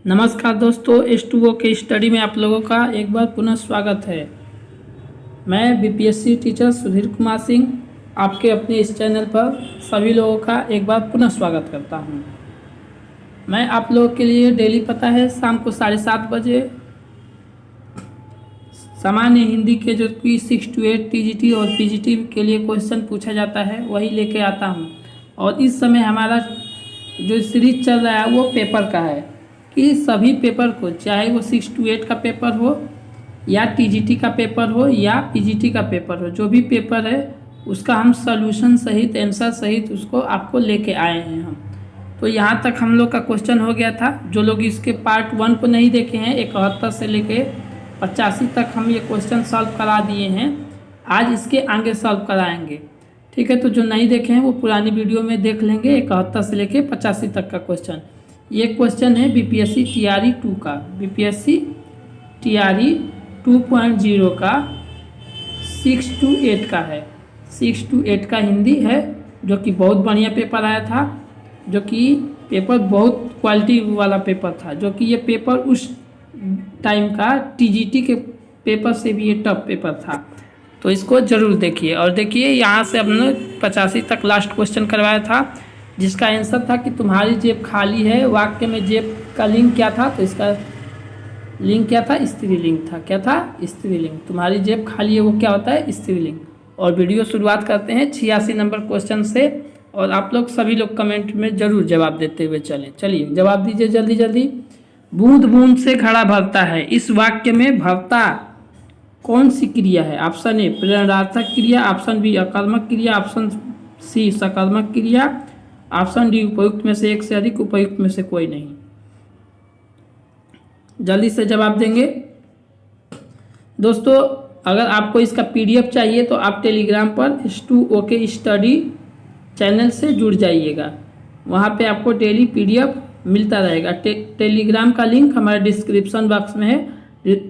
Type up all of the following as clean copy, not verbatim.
नमस्कार दोस्तों, H2O के स्टडी में आप लोगों का एक बार पुनः स्वागत है। मैं बीपीएससी टीचर सुधीर कुमार सिंह आपके अपने इस चैनल पर सभी लोगों का एक बार पुनः स्वागत करता हूं। मैं आप लोगों के लिए डेली पता है शाम को 7:30 बजे सामान्य हिंदी के जो कि 6 to 8 टीजीटी और पीजीटी के लिए क्वेश्चन पूछा जाता है वही लेके आता हूं। और इस समय हमारा जो सीरीज चल रहा है वो पेपर का है कि सभी पेपर को, चाहे वो 6 to 8 का पेपर हो या टीजीटी का पेपर हो या पीजीटी का पेपर हो, जो भी पेपर है उसका हम सॉल्यूशन सहित, आंसर सहित उसको आपको लेके आए हैं हम। तो यहाँ तक हम लोग का क्वेश्चन हो गया था। जो लोग इसके पार्ट 1 को नहीं देखे हैं, 71 से लेके 85 तक हम ये क्वेश्चन सॉल्व करा दिए हैं। आज इसके आगे सॉल्व कराएंगे, ठीक है। तो जो नहीं देखे हैं वो पुरानी वीडियो में देख लेंगे। 71 से लेके 85 तक का क्वेश्चन, ये क्वेश्चन है बीपीएससी टीआरई 2 का, बीपीएससी टीआरई 2.0 का 6 to 8 का है। 6 to 8 का हिंदी है, जो कि बहुत बढ़िया पेपर आया था, जो कि पेपर बहुत क्वालिटी वाला पेपर था, जो कि ये पेपर उस टाइम का टीजीटी के पेपर से भी ये टफ पेपर था। तो इसको ज़रूर देखिए। और देखिए यहाँ से हमने 85 तक लास्ट क्वेश्चन करवाया था, जिसका आंसर था कि तुम्हारी जेब खाली है। वाक्य में जेब का लिंग क्या था? तो इसका लिंग क्या था? स्त्रीलिंग था। क्या था? स्त्रीलिंग। तुम्हारी जेब खाली है वो क्या होता है? स्त्रीलिंग। और वीडियो शुरुआत करते हैं 86 नंबर क्वेश्चन से। और आप लोग सभी लोग कमेंट में ज़रूर जवाब देते हुए चलिए जवाब दीजिए जल्दी जल्दी। बूंद बूंद से घड़ा भरता है, इस वाक्य में भरता कौन सी क्रिया है? ऑप्शन ए प्रेरणार्थक क्रिया, ऑप्शन बी अकर्मक क्रिया, ऑप्शन सी सकर्मक क्रिया, ऑप्शन डी उपयुक्त में से एक से अधिक, उपयुक्त में से कोई नहीं। जल्दी से जवाब देंगे दोस्तों। अगर आपको इसका पीडीएफ चाहिए तो आप टेलीग्राम पर H2O के स्टडी चैनल से जुड़ जाइएगा। वहाँ पे आपको डेली पीडीएफ मिलता रहेगा। टेलीग्राम का लिंक हमारे डिस्क्रिप्शन बॉक्स में है।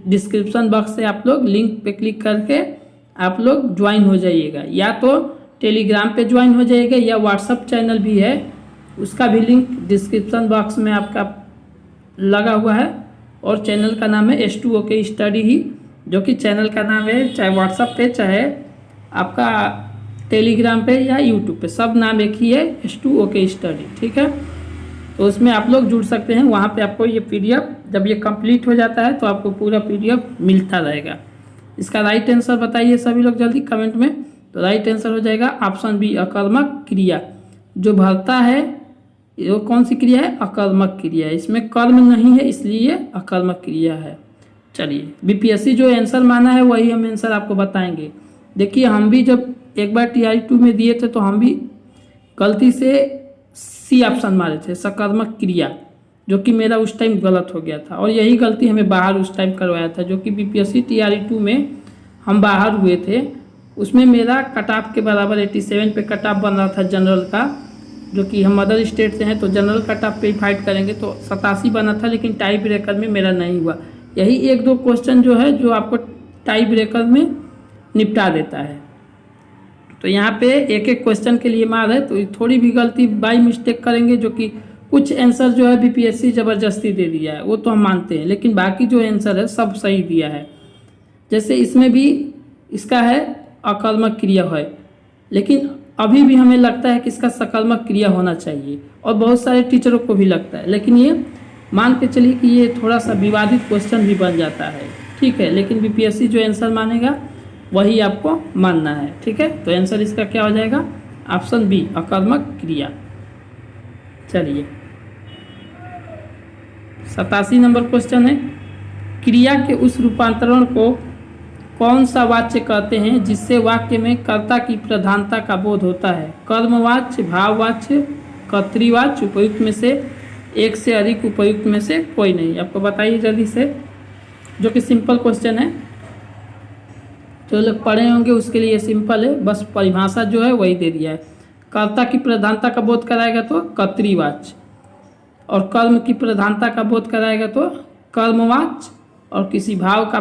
डिस्क्रिप्शन बॉक्स से आप लोग लिंक पे क्लिक करके आप लोग ज्वाइन हो जाइएगा। या तो टेलीग्राम पे ज्वाइन हो जाइएगा या व्हाट्सअप चैनल भी है, उसका भी लिंक डिस्क्रिप्शन बॉक्स में आपका लगा हुआ है। और चैनल का नाम है H2O के स्टडी ही, जो कि चैनल का नाम है, चाहे व्हाट्सअप पे चाहे आपका टेलीग्राम पे या यूट्यूब पे, सब नाम एक ही है, H2O के स्टडी, ठीक है। तो उसमें आप लोग जुड़ सकते हैं। वहाँ पे आपको ये पीडीएफ जब ये कंप्लीट हो जाता है तो आपको पूरा पीडीएफ मिलता रहेगा। इसका राइट आंसर बताइए सभी लोग जल्दी कमेंट में। तो राइट आंसर हो जाएगा ऑप्शन बी अकर्मक क्रिया। जो भरता है वो कौन सी क्रिया है? अकर्मक क्रिया है। इसमें कर्म नहीं है, इसलिए अकर्मक क्रिया है। चलिए, बीपीएससी जो आंसर माना है वही हम आंसर आपको बताएंगे। देखिए, हम भी जब एक बार टीआरई 2 में दिए थे तो हम भी गलती से सी ऑप्शन मारे थे, सकर्मक क्रिया, जो कि मेरा उस टाइम गलत हो गया था। और यही गलती हमें बाहर उस टाइम करवाया था, जो कि बीपीएससी टीआरई 2 में हम बाहर हुए थे। उसमें मेरा कट ऑफ के बराबर 87 पे कट ऑफ बन रहा था जनरल का, जो कि हम अदर स्टेट से हैं तो जनरल कट ऑफ पे ही फाइट करेंगे। तो 87 बना था, लेकिन टाई ब्रेकर में मेरा नहीं हुआ। यही एक दो क्वेश्चन जो है जो आपको टाई ब्रेकर में निपटा देता है। तो यहाँ पे एक एक क्वेश्चन के लिए मार है, तो थोड़ी भी गलती बाई मिस्टेक करेंगे, जो कि कुछ आंसर जो है बीपीएससी ज़बरदस्ती दे दिया है वो तो हम मानते हैं, लेकिन बाकी जो आंसर है सब सही दिया है। जैसे इसमें भी इसका है अकर्मक क्रिया है, लेकिन अभी भी हमें लगता है कि इसका सकर्मक क्रिया होना चाहिए, और बहुत सारे टीचरों को भी लगता है। लेकिन ये मान के चलिए कि ये थोड़ा सा विवादित क्वेश्चन भी बन जाता है, ठीक है। लेकिन बीपीएससी जो आंसर मानेगा वही आपको मानना है, ठीक है। तो आंसर इसका क्या हो जाएगा? ऑप्शन बी अकर्मक क्रिया। चलिए, 87 नंबर क्वेश्चन है, क्रिया के उस रूपांतरण को कौन सा वाच्य कहते हैं जिससे वाक्य में कर्ता की प्रधानता का बोध होता है? कर्मवाच्य, भाववाच्य, कर्तृवाच्य, उपयुक्त में से एक से अधिक, उपयुक्त में से कोई नहीं। आपको बताइए जल्दी से, जो कि सिंपल क्वेश्चन है, जो लोग पढ़े होंगे उसके लिए सिंपल है, बस परिभाषा जो है वही दे दिया है। कर्ता की प्रधानता का बोध कराएगा तो कर्तृवाच्य, और कर्म की प्रधानता का बोध कराएगा तो कर्मवाच्य, और किसी भाव का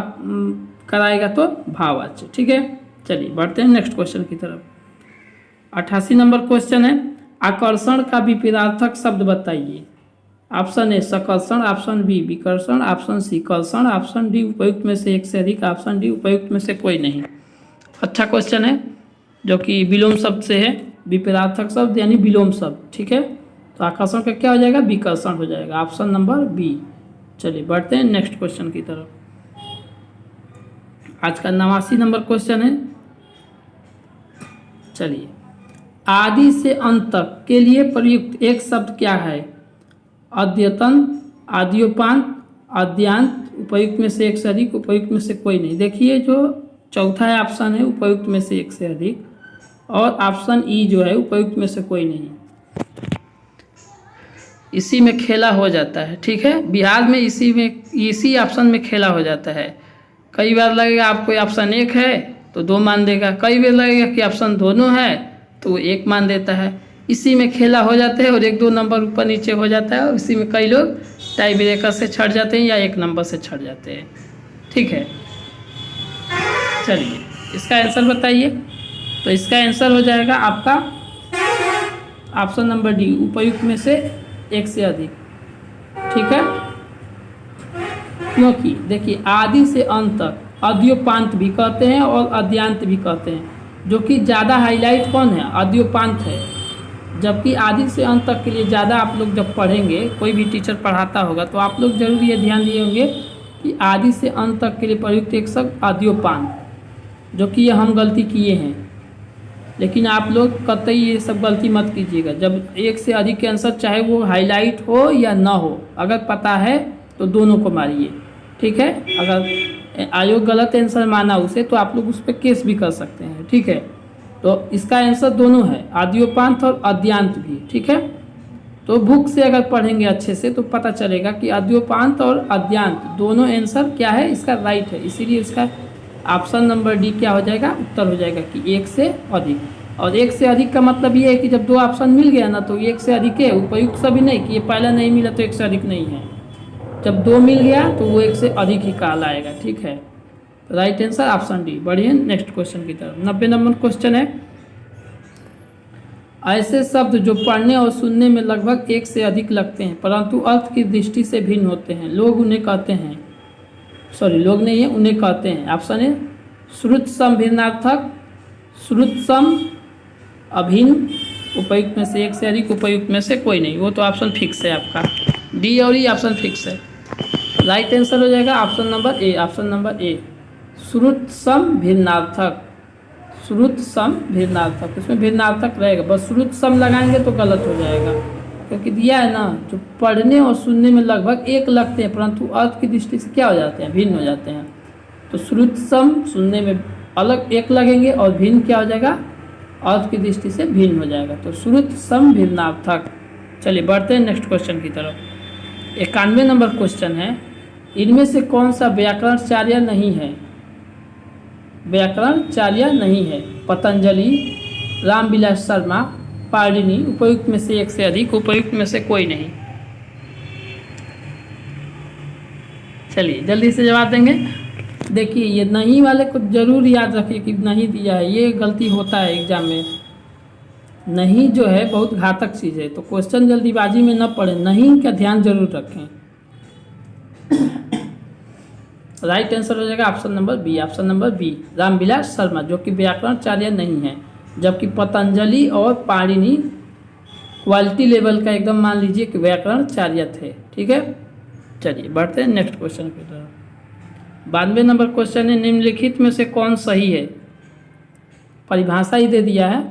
कराएगा तो भाववाच्य, ठीक है। चलिए बढ़ते हैं नेक्स्ट क्वेश्चन की तरफ। 88 नंबर क्वेश्चन है, आकर्षण का विपरीतार्थक शब्द बताइए। ऑप्शन ए सकर्षण, ऑप्शन बी विकर्षण, ऑप्शन सी कर्षण, ऑप्शन डी उपयुक्त में से एक से अधिक, ऑप्शन डी उपयुक्त में से कोई नहीं। अच्छा क्वेश्चन है जो कि विलोम शब्द से है, विपरीतार्थक शब्द यानी विलोम शब्द, ठीक है। तो आकर्षण का क्या हो जाएगा, विकर्षण हो जाएगा, ऑप्शन नंबर बी। चलिए बढ़ते हैं नेक्स्ट क्वेश्चन की तरफ। आज का 89 नंबर क्वेश्चन है। चलिए, आदि से अंत तक के लिए प्रयुक्त एक शब्द क्या है? अद्यतन, आद्योपांत, आद्यांत, उपयुक्त में से एक से अधिक, उपयुक्त में से कोई नहीं। देखिए जो चौथा है ऑप्शन है उपयुक्त में से एक से अधिक, और ऑप्शन ई जो है उपयुक्त में से कोई नहीं। इसी में खेला हो जाता है, ठीक है। बिहार में इसी ऑप्शन में खेला हो जाता है। कई बार लगेगा आपको ऑप्शन एक है तो 2 मान देगा, कई बार लगेगा कि ऑप्शन दोनों है तो 1 मान देता है। इसी में खेला हो जाता है और 1-2 नंबर ऊपर नीचे हो जाता है, और इसी में कई लोग टाई ब्रेकर से छट जाते हैं या 1 नंबर से छट जाते हैं, ठीक है। चलिए इसका आंसर बताइए। तो इसका आंसर हो जाएगा आपका ऑप्शन नंबर डी, उपयुक्त में से एक से अधिक, ठीक है। क्योंकि देखिए आदि से अंत तक अद्योपांत भी कहते हैं और अद्यांत भी कहते हैं, जो कि ज़्यादा हाईलाइट कौन है, अद्योपांत है। जबकि आदि से अंत तक के लिए ज़्यादा आप लोग जब पढ़ेंगे, कोई भी टीचर पढ़ाता होगा तो आप लोग जरूर ये ध्यान दिए होंगे कि आदि से अंत तक के लिए प्रयुक्त एक शब्द अद्योपांत, जो कि ये हम गलती किए हैं। लेकिन आप लोग कतई ये सब गलती मत कीजिएगा। जब एक से अधिक के आंसर चाहे वो हाईलाइट हो या ना हो, अगर पता है तो दोनों को मारिए, ठीक है। अगर आयोग गलत आंसर माना उसे तो आप लोग उस पर केस भी कर सकते हैं, ठीक है। तो इसका आंसर दोनों है, आद्योपांत और अद्यांत भी, ठीक है। तो बुक से अगर पढ़ेंगे अच्छे से तो पता चलेगा कि आद्योपांत और अद्यांत दोनों आंसर क्या है, इसका राइट है। इसीलिए इसका ऑप्शन नंबर डी क्या हो जाएगा, उत्तर हो जाएगा कि एक से अधिक। और एक से अधिक का मतलब ये है कि जब 2 ऑप्शन मिल गया ना तो एक से अधिक है, उपयुक्त सभी नहीं कि ये पहला नहीं मिला तो एक से अधिक नहीं है। जब 2 मिल गया तो वो एक से अधिक ही कहलाएगा, ठीक है। तो राइट आंसर ऑप्शन डी। बढ़िए नेक्स्ट क्वेश्चन की तरफ। 90 नंबर क्वेश्चन है, ऐसे शब्द जो पढ़ने और सुनने में लगभग एक से अधिक लगते हैं परंतु अर्थ की दृष्टि से भिन्न होते हैं, लोग उन्हें कहते हैं, लोग नहीं है, उन्हें कहते हैं। ऑप्शन है श्रुत सम भिन्नार्थक, श्रुत सम अभिन्न, उपयुक्त में से एक से अधिक, उपयुक्त में से कोई नहीं। वो तो ऑप्शन फिक्स है आपका, डी और ई ऑप्शन फिक्स है। राइट आंसर हो जाएगा option number A, option number A, श्रुत सम भिन्नार्थक, श्रुत सम भिन्नार्थक। इसमें भिन्नार्थक रहेगा, बस श्रुत सम लगाएंगे तो गलत हो जाएगा, क्योंकि दिया है ना जो पढ़ने और सुनने में लगभग एक लगते हैं परंतु अर्थ की दृष्टि से क्या हो जाते हैं, भिन्न हो जाते हैं। तो श्रुत सम सुनने में अलग एक लगेंगे और भिन्न क्या हो जाएगा, अर्थ की दृष्टि से भिन्न हो जाएगा। तो श्रुत सम भिन्नार्थक। चलिए बढ़ते हैं नेक्स्ट क्वेश्चन की तरफ। 91 नंबर क्वेश्चन है, इनमें से कौन सा व्याकरणचार्य नहीं है? व्याकरणचार्य नहीं है। पतंजलि, रामविलास शर्मा, पाणिनि, उपयुक्त में से एक से अधिक, उपयुक्त में से कोई नहीं। चलिए जल्दी से जवाब देंगे। देखिए ये नहीं वाले को जरूर याद रखिए कि नहीं दिया है, ये गलती होता है एग्जाम में। नहीं जो है बहुत घातक चीज़ है, तो क्वेश्चन जल्दीबाजी में न पढ़ें, नहीं का ध्यान जरूर रखें। राइट आंसर हो जाएगा option number B, option number B, Ramvilas Sharma, जो कि व्याकरणचार्य नहीं है। जबकि पतंजलि और पाणिनि क्वालिटी लेवल का एकदम मान लीजिए कि व्याकरणचार्य थे, ठीक है। चलिए बढ़ते हैं नेक्स्ट क्वेश्चन की तरफ। 92 नंबर क्वेश्चन है, निम्नलिखित में से कौन सही है? परिभाषा ही दे दिया है।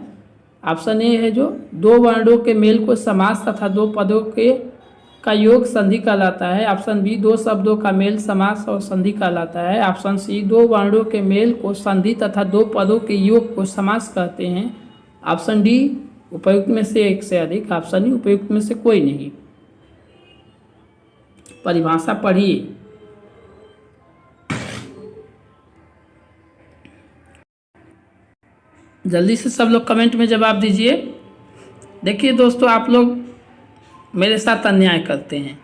ऑप्शन ए है जो 2 वर्णों के मेल को समास तथा 2 पदों के का योग संधि कहलाता है। ऑप्शन बी 2 शब्दों का मेल समास और संधि कहलाता है। ऑप्शन सी 2 वर्णों के मेल को संधि तथा 2 पदों के योग को समास कहते हैं। ऑप्शन डी उपयुक्त में से एक से अधिक, ऑप्शन ई उपयुक्त में से कोई नहीं। परिभाषा पढ़िए। जल्दी से सब लोग कमेंट में जवाब दीजिए। देखिए दोस्तों, आप लोग मेरे साथ अन्याय करते हैं,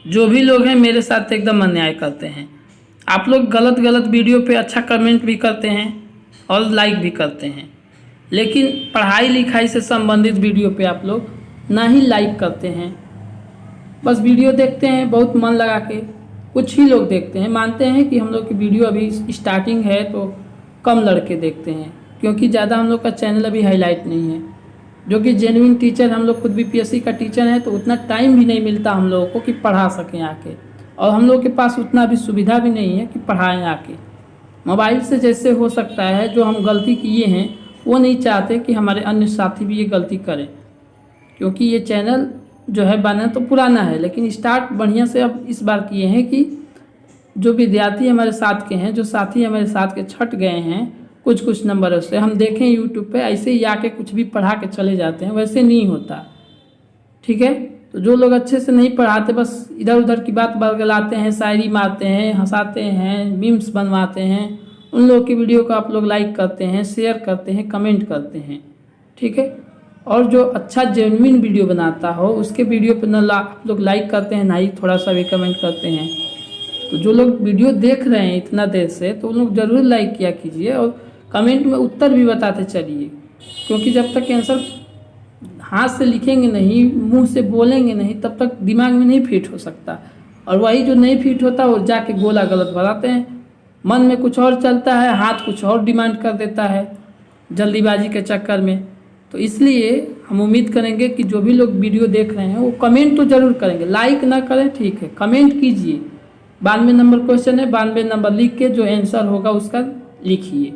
जो भी लोग हैं मेरे साथ एकदम अन्याय करते हैं। आप लोग गलत गलत वीडियो पे अच्छा कमेंट भी करते हैं और लाइक भी करते हैं, लेकिन पढ़ाई लिखाई से संबंधित वीडियो पे आप लोग ना ही लाइक करते हैं बस वीडियो देखते हैं बहुत मन लगा के, कुछ ही लोग देखते हैं। मानते हैं कि हम लोग की वीडियो अभी स्टार्टिंग है तो कम लड़के देखते हैं, क्योंकि ज़्यादा हम लोग का चैनल अभी हाईलाइट नहीं है। जो कि जेन्युइन टीचर, हम लोग खुद भी पीएससी का टीचर हैं, तो उतना टाइम भी नहीं मिलता हम लोगों को कि पढ़ा सकें आके, और हम लोग के पास उतना भी सुविधा भी नहीं है कि पढ़ाएं आके। मोबाइल से जैसे हो सकता है, जो हम गलती किए हैं वो नहीं चाहते कि हमारे अन्य साथी भी ये गलती करें, क्योंकि ये चैनल जो है बना तो पुराना है, लेकिन स्टार्ट बढ़िया से अब इस बार किए हैं कि जो विद्यार्थी हमारे साथ के हैं, जो साथी हमारे साथ के छट गए हैं कुछ कुछ नंबरों से, हम देखें यूट्यूब पे ऐसे ही आके कुछ भी पढ़ा के चले जाते हैं, वैसे नहीं होता। ठीक है, तो जो लोग अच्छे से नहीं पढ़ाते, बस इधर उधर की बात बरगलाते हैं, शायरी मारते हैं, हंसाते हैं, मीम्स बनवाते हैं, उन लोगों की वीडियो को आप लोग लाइक करते हैं, शेयर करते हैं, कमेंट करते हैं। ठीक है, और जो अच्छा जेन्युइन वीडियो बनाता हो उसके वीडियो पर ना आप लोग लाइक करते हैं, ना ही थोड़ा सा भी कमेंट करते हैं। तो जो लोग वीडियो देख रहे हैं इतना देर से, तो उन लोग ज़रूर लाइक किया कीजिए और कमेंट में उत्तर भी बताते चलिए, क्योंकि जब तक आंसर हाथ से लिखेंगे नहीं, मुंह से बोलेंगे नहीं, तब तक दिमाग में नहीं फिट हो सकता। और वही जो नहीं फिट होता वो जाके गोला गलत बनाते हैं, मन में कुछ और चलता है, हाथ कुछ और डिमांड कर देता है जल्दीबाजी के चक्कर में। तो इसलिए हम उम्मीद करेंगे कि जो भी लोग वीडियो देख रहे हैं वो कमेंट तो ज़रूर करेंगे, लाइक ना करें ठीक है, कमेंट कीजिए। 92 नंबर क्वेश्चन है, 92 नंबर लिख के जो आंसर होगा उसका लिखिए।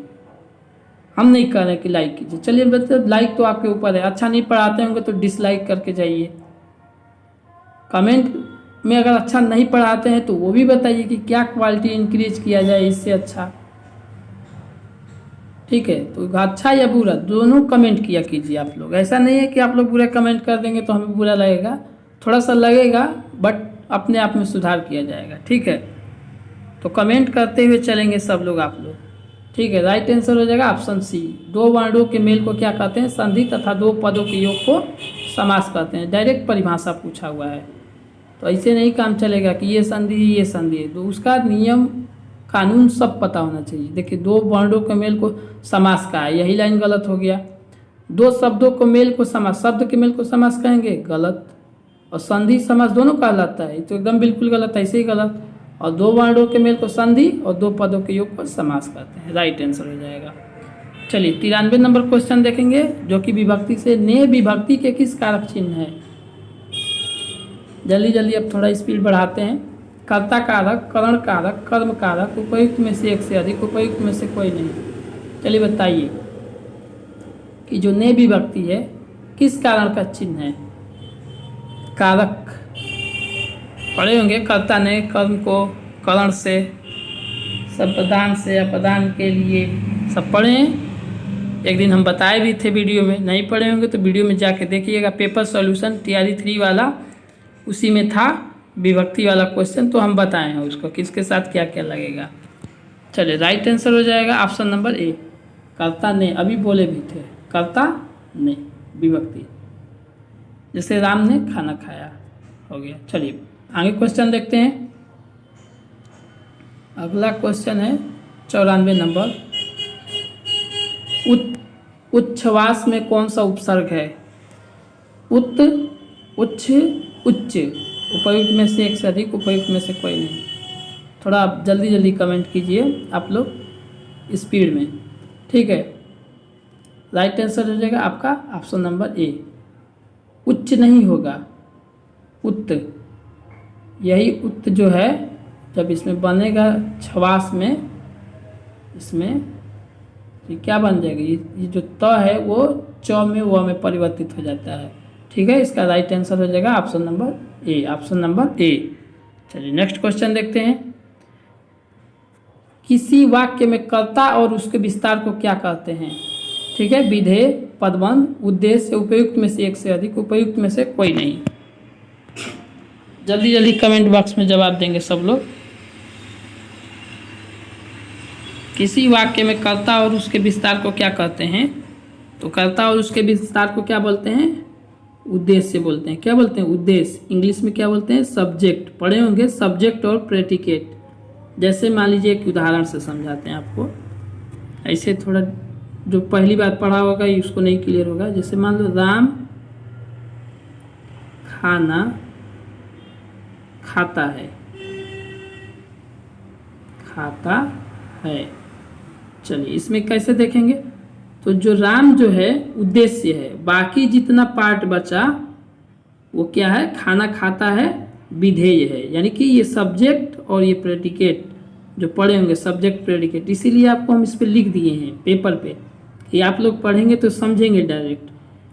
हम नहीं कह रहे कि लाइक कीजिए। चलिए बच्चे, लाइक तो आपके ऊपर है, अच्छा नहीं पढ़ाते होंगे तो डिसलाइक करके जाइए। कमेंट में अगर अच्छा नहीं पढ़ाते हैं तो वो भी बताइए कि क्या क्वालिटी इंक्रीज किया जाए इससे अच्छा। ठीक है, तो अच्छा या बुरा दोनों कमेंट किया कीजिए आप लोग। ऐसा नहीं है कि आप लोग बुरा कमेंट कर देंगे तो हमें बुरा लगेगा, थोड़ा सा लगेगा, बट अपने आप में सुधार किया जाएगा। ठीक है, तो कमेंट करते हुए चलेंगे सब लोग आप लोग। ठीक है, राइट आंसर हो जाएगा ऑप्शन सी। दो वर्णों के मेल को क्या कहते हैं? संधि तथा दो पदों के योग को समास कहते हैं। डायरेक्ट परिभाषा पूछा हुआ है, तो ऐसे नहीं काम चलेगा कि ये संधि ये संधि है, तो उसका नियम कानून सब पता होना चाहिए। देखिए, दो वर्णों के मेल को समास का है, यही लाइन गलत हो गया। दो शब्दों को मेल को समास, शब्द के मेल को समास कहेंगे, गलत। और संधि समास दोनों कहलाता है, तो एकदम बिल्कुल गलत, ऐसे ही गलत। और दो वर्णों के मेल को संधि और दो पदों के योग को समास कहते हैं। राइट आंसर हो जाएगा। चलिए 93 नंबर क्वेश्चन देखेंगे, जो कि विभक्ति से ने विभक्ति के किस कारक चिन्ह है। जल्दी जल्दी अब थोड़ा स्पीड बढ़ाते हैं। कर्ता कारक, करण कारक, कर्म कारक, उपयुक्त में से एक से अधिक, उपयुक्त में से कोई नहीं। चलिए बताइए कि जो ने विभक्ति है किस कारण का चिन्ह है। कारक पढ़े होंगे, कर्ता ने कर्म को करण से, संप्रदान से, अपदान के लिए, सब पढ़े हैं। एक दिन हम बताए भी थे वीडियो में, नहीं पढ़े होंगे तो वीडियो में जाके देखिएगा। पेपर सॉल्यूशन TRE 3 वाला, उसी में था विभक्ति वाला क्वेश्चन, तो हम बताए हैं उसको किसके साथ क्या क्या लगेगा। चलिए राइट आंसर हो जाएगा ऑप्शन नंबर ए, कर्ता ने। अभी बोले भी थे कर्ता ने विभक्ति, जैसे राम ने खाना खाया, हो गया। चलिए आगे क्वेश्चन देखते हैं। अगला क्वेश्चन है 94 नंबर। उच्छ्वास में कौन सा उपसर्ग है? उत, उच्च, उच्च। उपयुक्त में से एक से अधिक, उपयुक्त में से कोई नहीं। थोड़ा आप जल्दी जल्दी कमेंट कीजिए आप लोग स्पीड में। ठीक है, राइट आंसर हो जाएगा आपका ऑप्शन नंबर ए, उच्च नहीं होगा, उत्त। यही उत्त जो है जब इसमें बनेगा छवास में, इसमें ये क्या बन जाएगा, ये जो त है वो च में व में परिवर्तित हो जाता है। ठीक है, इसका राइट आंसर हो जाएगा option number A, option number A. चलिए नेक्स्ट क्वेश्चन देखते हैं। किसी वाक्य में कर्ता और उसके विस्तार को क्या कहते हैं? ठीक है, विधेय, पदबंध, उद्देश्य, उपयुक्त में से एक से अधिक, उपयुक्त में से कोई नहीं। जल्दी जल्दी कमेंट बॉक्स में जवाब देंगे सब लोग। किसी वाक्य में कर्ता और उसके विस्तार को क्या कहते हैं? तो कर्ता और उसके विस्तार को क्या बोलते हैं? उद्देश्य बोलते हैं। क्या बोलते हैं? उद्देश्य। इंग्लिश में क्या बोलते हैं? सब्जेक्ट। पढ़े होंगे सब्जेक्ट और प्रेडिकेट। जैसे मान लीजिए एक उदाहरण से समझाते हैं आपको, ऐसे थोड़ा जो पहली बार पढ़ा होगा उसको नहीं क्लियर होगा। जैसे मान लो राम खाना खाता है, खाता है। चलिए इसमें कैसे देखेंगे, तो जो राम जो है उद्देश्य है, बाकी जितना पार्ट बचा वो क्या है, खाना खाता है विधेय है, यानी कि ये सब्जेक्ट और ये प्रेडिकेट जो पढ़े होंगे, सब्जेक्ट प्रेडिकेट, इसीलिए आपको हम इस पर लिख दिए हैं पेपर पे कि आप लोग पढ़ेंगे तो समझेंगे डायरेक्ट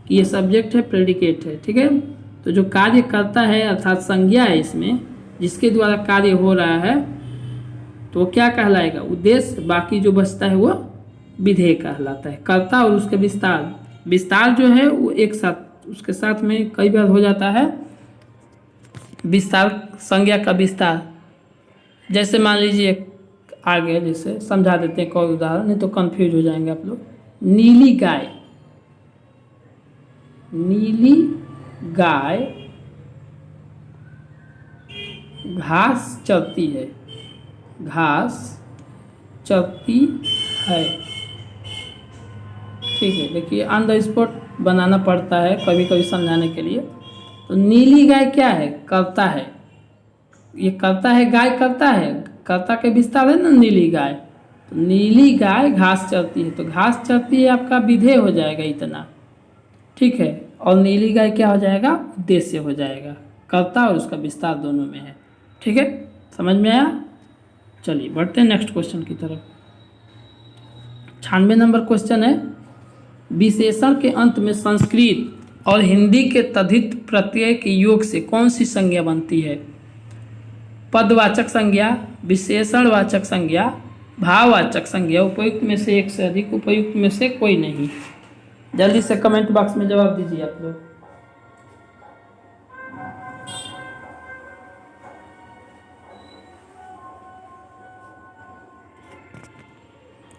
कि ये सब्जेक्ट है, प्रेडिकेट है। ठीक है, तो जो कार्य करता है अर्थात संज्ञा है इसमें, जिसके द्वारा कार्य हो रहा है, तो क्या कहलाएगा, उद्देश्य। बाकी जो बचता है वो विधेय कहलाता है। कर्ता और उसके विस्तार, विस्तार जो है वो एक साथ, उसके साथ में कई बार हो जाता है विस्तार, संज्ञा का विस्तार। जैसे मान लीजिए आगे जैसे समझा देते हैं कोई उदाहरण, नहीं तो कंफ्यूज हो जाएंगे आप लोग। नीली गाय, नीली गाय घास चरती है, घास चरती है। ठीक है, देखिए ऑन द स्पॉट बनाना पड़ता है कभी कभी समझाने के लिए। तो नीली गाय क्या है, करता है, ये करता है, गाय करता है, कर्ता के विस्तार है ना नीली गाय। तो नीली गाय घास चरती है, तो घास चरती है आपका विधेय हो जाएगा इतना। ठीक है, और नीली गाय क्या हो जाएगा, उद्देश्य हो जाएगा, कर्ता और उसका विस्तार दोनों में है। ठीक है, समझ में आया। चलिए बढ़ते हैं नेक्स्ट क्वेश्चन की तरफ। 96 नंबर क्वेश्चन है, विशेषण के अंत में संस्कृत और हिंदी के तद्धित प्रत्यय के योग से कौन सी संज्ञा बनती है। पदवाचक संज्ञा, विशेषणवाचक संज्ञा, भाववाचक संज्ञा, उपयुक्त में से एक से अधिक, उपयुक्त में से कोई नहीं। जल्दी से कमेंट बॉक्स में जवाब दीजिए आप लोग।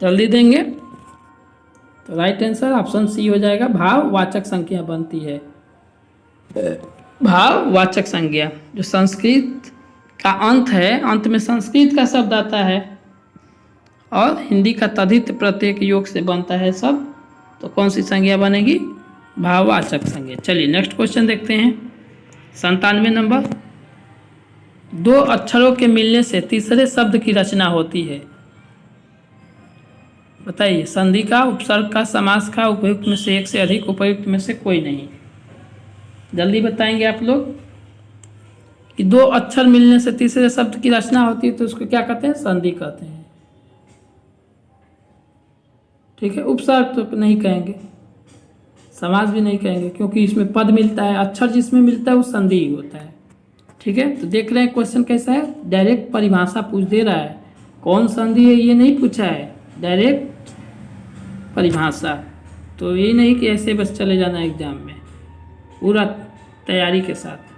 जल्दी देंगे तो राइट आंसर ऑप्शन सी हो जाएगा, भाववाचक संज्ञा बनती है। भाववाचक संज्ञा जो संस्कृत का अंत है, अंत में संस्कृत का शब्द आता है और हिंदी का तद्धित प्रत्यय के योग से बनता है सब, तो कौन सी संज्ञा बनेगी, भाववाचक संज्ञा। चलिए नेक्स्ट क्वेश्चन देखते हैं। 97 नंबर, दो अक्षरों के मिलने से तीसरे शब्द की रचना होती है। बताइए, संधि का, उपसर्ग का, समास का, उपयुक्त में से एक से अधिक, उपयुक्त में से कोई नहीं। जल्दी बताएंगे आप लोग कि दो अक्षर मिलने से तीसरे शब्द की रचना होती है, तो उसको क्या कहते हैं, संधि कहते हैं। ठीक है, उपसर्ग तो नहीं कहेंगे, समास भी नहीं कहेंगे, क्योंकि इसमें पद मिलता है, अक्षर जिसमें मिलता है वो संधि ही होता है। ठीक है, तो देख रहे हैं क्वेश्चन कैसा है, डायरेक्ट परिभाषा पूछ दे रहा है, कौन संधि है ये नहीं पूछा है, डायरेक्ट परिभाषा। तो ये नहीं कि ऐसे बस चले जाना एग्जाम में, पूरा तैयारी के साथ।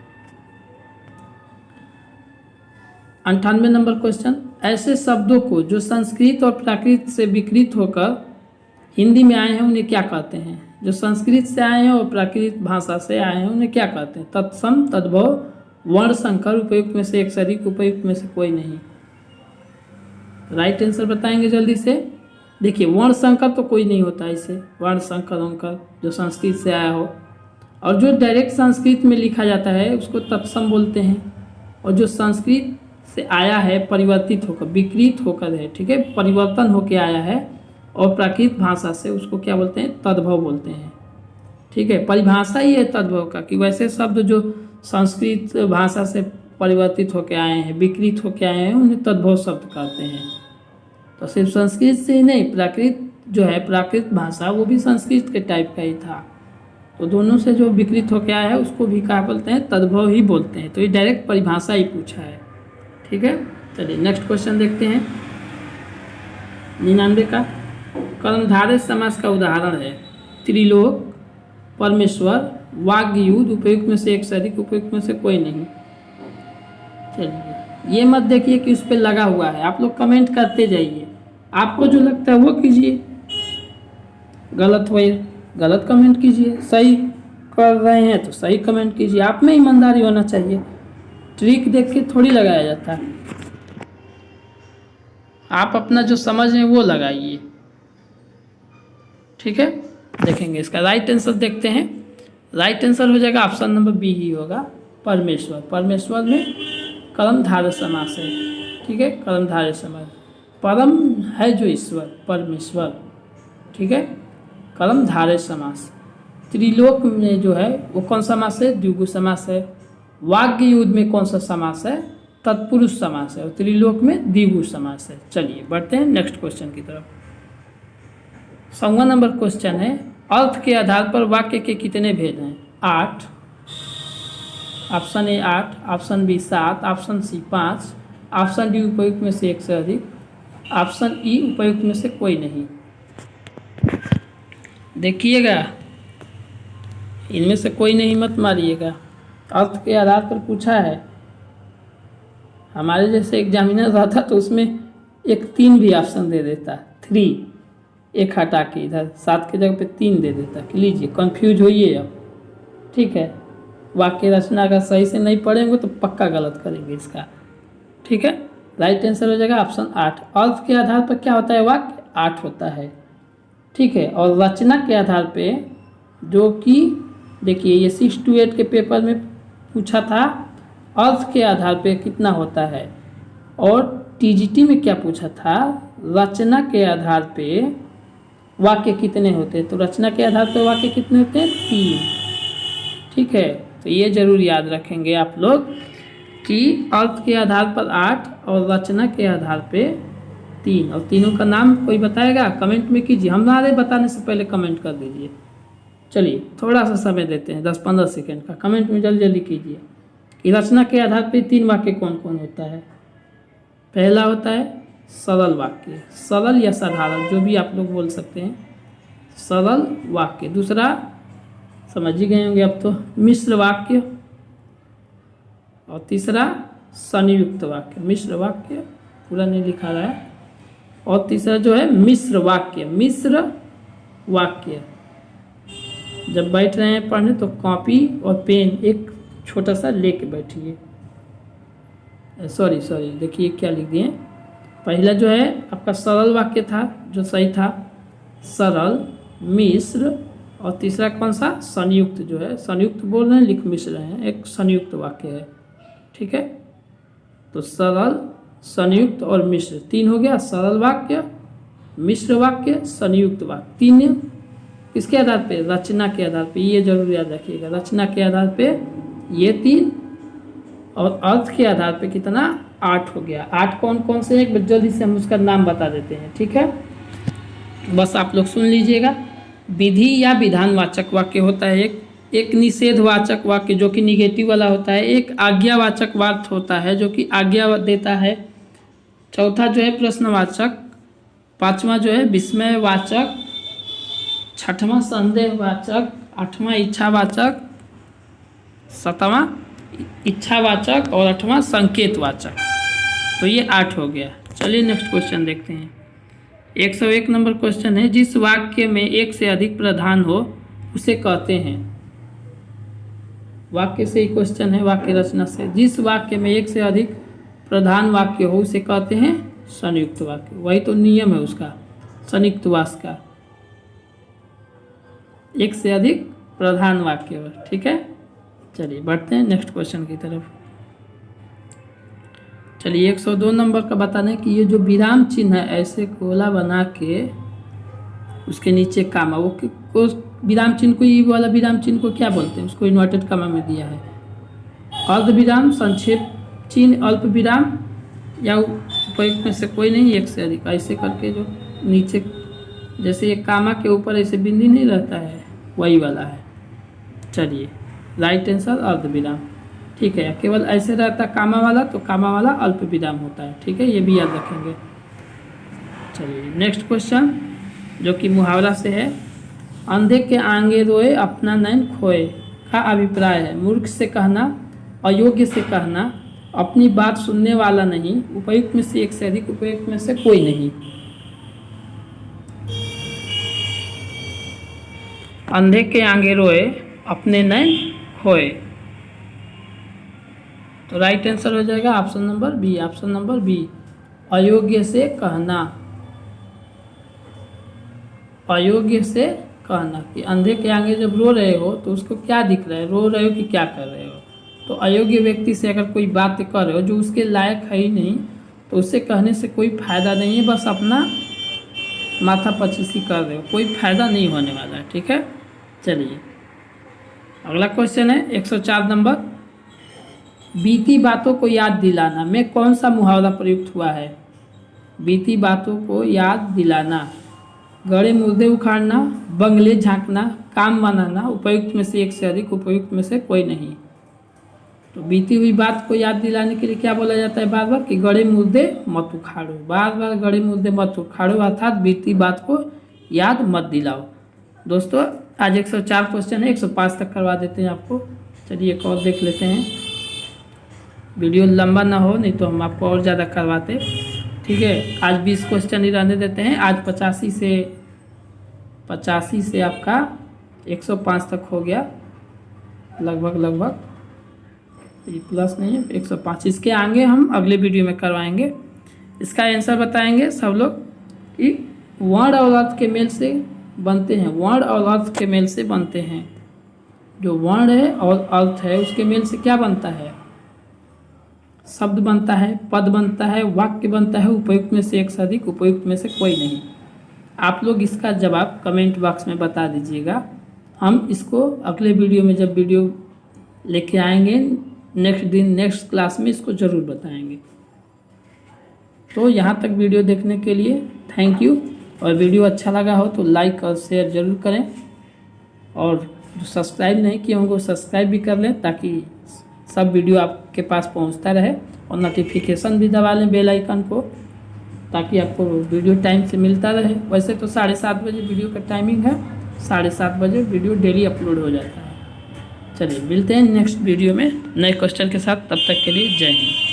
98 नंबर क्वेश्चन, ऐसे शब्दों को जो संस्कृत और प्राकृत से विकृत होकर हिंदी में आए हैं उन्हें क्या कहते हैं। जो संस्कृत से आए हैं और प्राकृत भाषा से आए हैं उन्हें क्या कहते हैं, तत्सम, तद्भव, वर्ण संकर, उपयुक्त में से एक से अधिक, उपयुक्त में से कोई नहीं। राइट आंसर बताएंगे जल्दी से। देखिए, वर्ण संकर तो कोई नहीं होता इसे, वर्ण संकर होकर जो संस्कृत से आया हो, और जो डायरेक्ट संस्कृत में लिखा जाता है उसको तत्सम बोलते हैं, और जो संस्कृत से आया है परिवर्तित होकर, विकृत होकर है, ठीक है, परिवर्तन होकर आया है और प्राकृत भाषा से, उसको क्या बोलते हैं, तद्भव बोलते हैं। ठीक है, परिभाषा ही है तद्भव का कि वैसे शब्द जो संस्कृत भाषा से परिवर्तित होकर आए हैं, विकृत होकर आए हैं, उन्हें तद्भव शब्द कहते हैं। तो सिर्फ संस्कृत से ही नहीं, प्राकृत जो है, प्राकृत भाषा वो भी संस्कृत के टाइप का ही था, तो दोनों से जो विकृत होकर आया है उसको भी क्या बोलते हैं, तद्भव ही बोलते हैं। तो ये डायरेक्ट परिभाषा ही पूछा है। ठीक है, चलिए नेक्स्ट क्वेश्चन देखते हैं। 99 का, कर्मधारय समास का उदाहरण है त्रिलोक, परमेश्वर, वाग्युद्ध, उपयुक्त में से एक से अधिक, उपयुक्त में से कोई नहीं। चलिए ये मत देखिए कि उस पर लगा हुआ है, आप लोग कमेंट करते जाइए, आपको जो लगता है वो कीजिए, गलत हो गलत कमेंट कीजिए, सही कर रहे हैं तो सही कमेंट कीजिए। आप में ईमानदारी होना चाहिए, ट्रिक देख के थोड़ी लगाया जाता है, आप अपना जो समझ है वो लगाइए। ठीक है, देखेंगे इसका राइट आंसर देखते हैं। राइट आंसर हो जाएगा ऑप्शन नंबर बी ही होगा, परमेश्वर। परमेश्वर में कर्मधारय समास है। ठीक है, कर्मधारय समास। परम है जो ईश्वर, परमेश्वर। ठीक है, कर्मधारय समास। त्रिलोक में जो है वो कौन समास है? द्विगु समास है। वाग्य युद्ध में कौन सा समास है? तत्पुरुष समास है। और त्रिलोक में द्विगु समास है। चलिए बढ़ते हैं नेक्स्ट क्वेश्चन की तरफ। 7वां नंबर क्वेश्चन है, अर्थ के आधार पर वाक्य के कितने भेद हैं? 8। Option A 8, option B 7, option C 5, option D उपयुक्त में से एक से अधिक, ऑप्शन ई उपयुक्त में से कोई नहीं। देखिएगा, इनमें से कोई नहीं मत मारिएगा। अर्थ के आधार पर पूछा है। हमारे जैसे एग्जामिनर रहता तो उसमें एक 3 भी ऑप्शन दे देता, 3, एक हटा के इधर 7 के जगह पे 3 दे देता कि लीजिए, कंफ्यूज होइए अब। ठीक है, वाक्य रचना अगर सही से नहीं पढ़ेंगे तो पक्का गलत करेंगे इसका। ठीक है, राइट आंसर हो जाएगा ऑप्शन 8। अर्थ के आधार पर क्या होता है? वाक्य 8 होता है। ठीक है, और रचना के आधार पे जो कि देखिए ये 6 to 8 के पेपर में पूछा था, अर्थ के आधार पे कितना होता है, और टीजीटी में क्या पूछा था? रचना के आधार पे वाक्य कितने होते हैं। तो रचना के आधार पे वाक्य कितने होते हैं? 3। ठीक है, तो ये जरूर याद रखेंगे आप लोग कि अर्थ के आधार पर 8 और रचना के आधार पे 3। और तीनों का नाम कोई बताएगा? कमेंट में कीजिए, हमारे बताने से पहले कमेंट कर दीजिए। चलिए थोड़ा सा समय देते हैं, 10-15 सेकेंड का। कमेंट में जल्दी जल्दी कीजिए कि रचना के आधार पे 3 वाक्य कौन कौन होता है। पहला होता है सरल वाक्य, सरल या साधारण जो भी आप लोग बोल सकते हैं, सरल वाक्य। दूसरा समझ ही गए होंगे अब तो, मिश्र वाक्य। और तीसरा संयुक्त वाक्य। मिश्र वाक्य पूरा नहीं लिखा रहा है। और तीसरा जो है मिश्र वाक्य। मिश्र वाक्य जब बैठ रहे हैं पढ़ने तो कॉपी और पेन एक छोटा सा लेके बैठिए। सॉरी देखिए क्या लिख दिए। पहला जो है आपका सरल वाक्य था जो सही था, सरल, मिश्र, और तीसरा कौन सा? संयुक्त। जो है संयुक्त बोल रहे हैं, लिख मिश्र रहे हैं, एक संयुक्त वाक्य है। ठीक है, तो सरल, संयुक्त और मिश्र 3 हो गया। सरल वाक्य, मिश्र वाक्य, संयुक्त वाक्य। 3 किसके आधार पे? रचना के आधार पे। ये जरूर याद रखिएगा, रचना के आधार पे ये 3, और अर्थ के आधार पे कितना? 8 हो गया। 8 कौन कौन से? एक जल्दी से हम उसका नाम बता देते हैं। ठीक है, बस आप लोग सुन लीजिएगा। विधि या विधानवाचक वाक्य होता है एक निषेधवाचक वाक्य जो कि निगेटिव वाला होता है, एक आज्ञावाचक वाक्य होता है जो कि आज्ञा देता है, चौथा जो है प्रश्नवाचक, 5वां जो है विस्मयवाचक, 6वां संदेहवाचक, 8वां इच्छावाचक, 7वां इच्छावाचक और 8वां संकेतवाचक। तो ये 8 हो गया। चलिए नेक्स्ट क्वेश्चन देखते हैं। 101 नंबर क्वेश्चन है, जिस वाक्य में एक से अधिक प्रधान हो उसे कहते हैं। वाक्य से ही क्वेश्चन है, वाक्य रचना से। जिस वाक्य में एक से अधिक प्रधान वाक्य हो उसे कहते हैं संयुक्त वाक्य। वही तो नियम है उसका, संयुक्त वाक्य का, एक से अधिक प्रधान वाक्य हो। ठीक है, चलिए बढ़ते हैं नेक्स्ट क्वेश्चन की तरफ। चलिए 102 नंबर का बताना है कि ये जो विराम चिन्ह है ऐसे गोला बना के उसके नीचे कामा, वो विराम चिन्ह को, ये वाला विराम चिन्ह को क्या बोलते हैं? उसको इन्वर्टेड कामा में दिया है। अर्ध विराम, संक्षेप चिन्ह, अल्प विराम, या उपयुक्त में से कोई नहीं, एक से अधिक। ऐसे करके जो नीचे जैसे ये कामा के ऊपर ऐसे बिंदी नहीं रहता है, वही वाला है। चलिए राइट आंसर अर्ध विराम। ठीक है, केवल ऐसे रहता कामा वाला तो कामा वाला अल्प विराम होता है। ठीक है, ये भी याद रखेंगे। चलिए नेक्स्ट क्वेश्चन जो कि मुहावरा से है, अंधे के आगे रोए अपना नैन खोए का अभिप्राय है। मूर्ख से कहना, अयोग्य से कहना, अपनी बात सुनने वाला नहीं, उपयुक्त में से एक से अधिक, उपयुक्त में से कोई नहीं। अंधे के आगे रोए अपने नैन खोए, तो राइट आंसर हो जाएगा option number B. Option number B, अयोग्य से कहना। अयोग्य से कहना कि अंधे के आगे जब रो रहे हो तो उसको क्या दिख रहा है, रो रहे हो कि क्या कर रहे हो, तो अयोग्य व्यक्ति से अगर कोई बात कर रहे हो जो उसके लायक है ही नहीं, तो उससे कहने से कोई फ़ायदा नहीं है, बस अपना माथा पचीसी कर रहे हो, कोई फ़ायदा नहीं होने वाला है। ठीक है, चलिए अगला क्वेश्चन है 104 नंबर। बीती बातों को याद दिलाना में कौन सा मुहावरा प्रयुक्त हुआ है? बीती बातों को याद दिलाना, गड़े मुर्दे उखाड़ना, बंगले झांकना, काम बनाना, उपयुक्त में से एक से अधिक, उपयुक्त में से कोई नहीं। तो बीती हुई बात को याद दिलाने के लिए क्या बोला जाता है बार बार कि गड़े मुर्दे मत उखाड़ो, बार बार गड़े मुर्दे मत उखाड़ो, अर्थात बीती बात को याद मत दिलाओ। दोस्तों आज 104 क्वेश्चन है, 105 तक करवा देते हैं आपको। चलिए एक और देख लेते हैं, वीडियो लंबा ना हो, नहीं तो हम आपको और ज़्यादा करवाते। ठीक है, आज 20 क्वेश्चन ही रहने देते हैं। आज 85 से आपका 105 तक हो गया लगभग, ये प्लस नहीं है, 105। इसके आगे हम अगले वीडियो में करवाएंगे। इसका आंसर बताएंगे सब लोग कि वर्ण और अर्थ के मेल से बनते हैं, वर्ण और अर्थ के मेल से बनते हैं। जो वर्ण है और अर्थ है उसके मेल से क्या बनता है? शब्द बनता है, पद बनता है, वाक्य बनता है, उपयुक्त में से एक से अधिक, उपयुक्त में से कोई नहीं। आप लोग इसका जवाब कमेंट बॉक्स में बता दीजिएगा। हम इसको अगले वीडियो में जब वीडियो लेके आएंगे नेक्स्ट दिन नेक्स्ट क्लास में इसको ज़रूर बताएंगे। तो यहाँ तक वीडियो देखने के लिए थैंक यू, और वीडियो अच्छा लगा हो तो लाइक और शेयर ज़रूर करें, और जो सब्सक्राइब नहीं किए होंगे वो सब्सक्राइब भी कर लें ताकि सब वीडियो आपके पास पहुंचता रहे, और नोटिफिकेशन भी दबा लें बेल आइकन को ताकि आपको वीडियो टाइम से मिलता रहे। वैसे तो 7:30 बजे वीडियो का टाइमिंग है, 7:30 बजे वीडियो डेली अपलोड हो जाता है। चलिए मिलते हैं नेक्स्ट वीडियो में नए क्वेश्चन के साथ, तब तक के लिए जय हिंद।